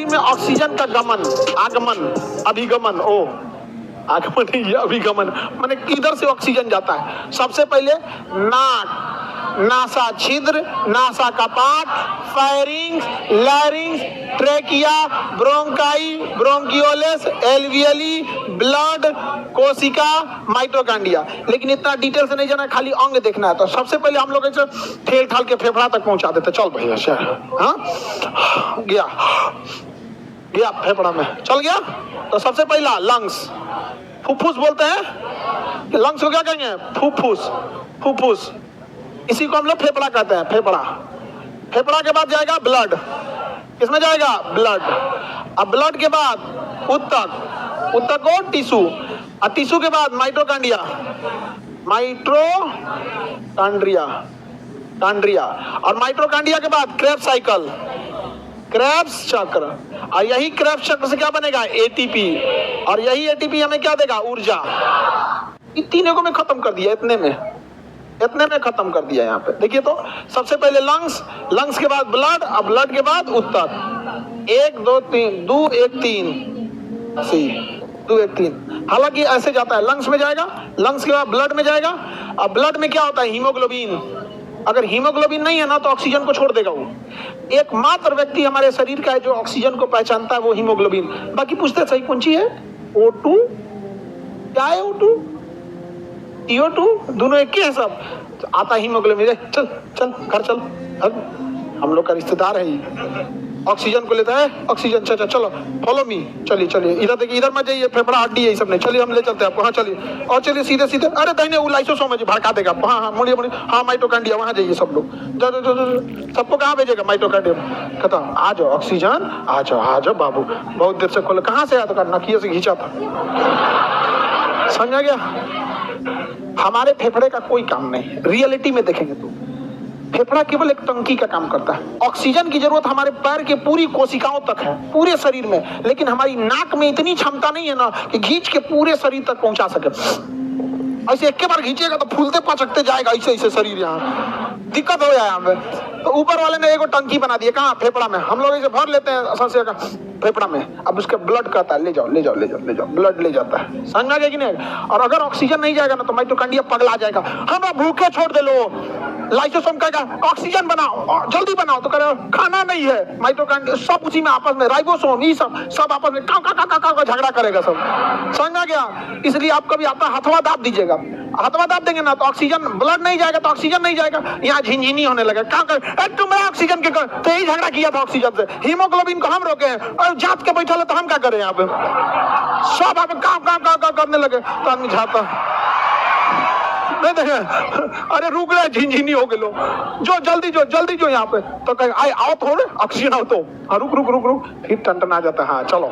शरीर में ऑक्सीजन का गमन, आगमन, अभिगमन, आगमन नहीं, अभिगमन माने किधर से ऑक्सीजन जाता है। सबसे पहले नाक, नासा छिद्र, नासा कपाट, pharynx, larynx, trachea, bronchi, bronchioles, alveoli, blood, कोशिका, माइटोकांड्रिया। लेकिन इतना डिटेल से नहीं जाना, खाली अंग देखना है। तो सबसे पहले हम लोग ऐसे ठेल ठाल के फेफड़ा तक पहुंचा देते। चल भैया से, हाँ गया गया फेफड़ा में, चल गया। तो सबसे पहला लंग्स, फुफ्फुस बोलते हैं। लंग्स को क्या कहेंगे? फुफ्फुस, फुफ्फुस, इसी को हम लोग फेफड़ा कहते हैं, फेफड़ा। फेफड़ा के बाद जाएगा ब्लड, किसमें जाएगा? ब्लड। अब ब्लड के बाद उत्तक, उत्तक को टिश्यू, और टिश्यू के बाद माइटोकांड्रिया, माइटोकांड्रिया, कांड्रिया, और माइटोकांड्रिया के बाद क्रेब्स साइकिल, क्रेब्स चक्र। और यही क्रेब्स चक्र से क्या बनेगा? एटीपी, और यही एटीपी हमें क्या देगा? ऊर्जा। इन तीनों को मैं खत्म कर दिया, इतने में खत्म कर दिया। यहाँ पे देखिए तो सबसे पहले लंग्स, लंग्स के बाद ब्लड, अब ब्लड के बाद उत्तक। 1 2 3, 2 1 3, 2 1 3। हालांकि ऐसे जाता है, लंग्स में जाएगा, लंग्स के बाद ब्लड में जाएगा। अब ब्लड में क्या होता है? हीमोग्लोबिन। अगर हीमोग्लोबिन नहीं है ना तो ऑक्सीजन को छोड़ देगा वो। एकमात्र व्यक्ति हमारे शरीर का है जो ऑक्सीजन को पहचानता है, वो हीमोग्लोबिन। बाकी पूछते सही कौन सी है? O2, क्या है O2? CO2, दोनों एक ही है सब। आता हीमोग्लोबिन, चल चल घर चल, हम लोग का रिश्तेदार है ही। ऑक्सीजन को लेता है, ऑक्सीजन, चल चलो फॉलो मी, चलिए चलिए इधर देखिए, इधर मत जाइए, फेफड़ा हड्डी है ये सब नहीं, चलिए हम ले चलते हैं आपको। हाँ चलिए, और चलिए सीधे सीधे, अरे दाहिने वो लाइसोसोम है जी, भड़का देगा आपको। हाँ हाँ मुड़िए मुड़िए, हाँ माइटोकांड्रिया, वहाँ जाइए सब लोग, सबको कहाँ भेजेगा? माइटोकांड्रिया। कहता आ जाओ ऑक्सीजन, आ जाओ बाबू, बहुत देर से खोले, कहाँ से आया था? नकिया से खींचा था। समझ आ गया? हमारे फेफड़े का कोई काम नहीं है, रियलिटी में देखेंगे तो फेफड़ा केवल एक टंकी का काम करता है। ऑक्सीजन की जरूरत हमारे पैर के पूरी कोशिकाओं तक है, पूरे शरीर में, लेकिन हमारी नाक में इतनी क्षमता नहीं है ना कि खींच के पूरे शरीर तक पहुंचा सके। ऐसे एक के बार खींचेगा तो फूलते पचकते जाएगा ऐसे ऐसे शरीर, यहाँ दिक्कत हो जाए हमें। तो ऊपर वाले ने एगो टंकी बना दी है, कहाँ? फेफड़ा में। हम लोग इसे भर लेते हैं सबसे फेफड़ा में। अब उसका ब्लड कहता है ले जाओ ले जाओ ले जाओ ले जाओ, ब्लड ले जाता है। समझ में आ गया कि नहीं? और अगर ऑक्सीजन नहीं जाएगा ना तो माइटोकांड्रिया पगला जाएगा। हम भूखे छोड़ दे लो, लाइसोसोम कहेगा ऑक्सीजन बनाओ, जल्दी बनाओ, तो कह खाना नहीं है। माइटोकांड्रिया सब उसी में आपस में, राइबोसोम ये सब आपस में का झगड़ा करेगा सब। समझ में आ गया? इसलिए आप कभी आपका हथवा दाब दीजिएगा, हथवा दाब देंगे ना तो ऑक्सीजन, ब्लड नहीं जाएगा तो ऑक्सीजन नहीं जाएगा, यहाँ झिनझिनी होने लगे। तुम्हारा ऑक्सीजन के तो यही झगड़ा किया था ऑक्सीजन से। हीमोग्लोबिन को हम रोके हैं और जांच के बैठा तो हम क्या करें? यहाँ पे सब आप काम करने लगे तो आदमी झाता नहीं देखे, अरे रुक रहे, झिनझिनी हो गए लोग, जो जल्दी जो यहाँ पे, तो कहे आओ थोड़े ऑक्सीजन आओ, तो हाँ रुक, फिर टन आ जाता है। हाँ चलो।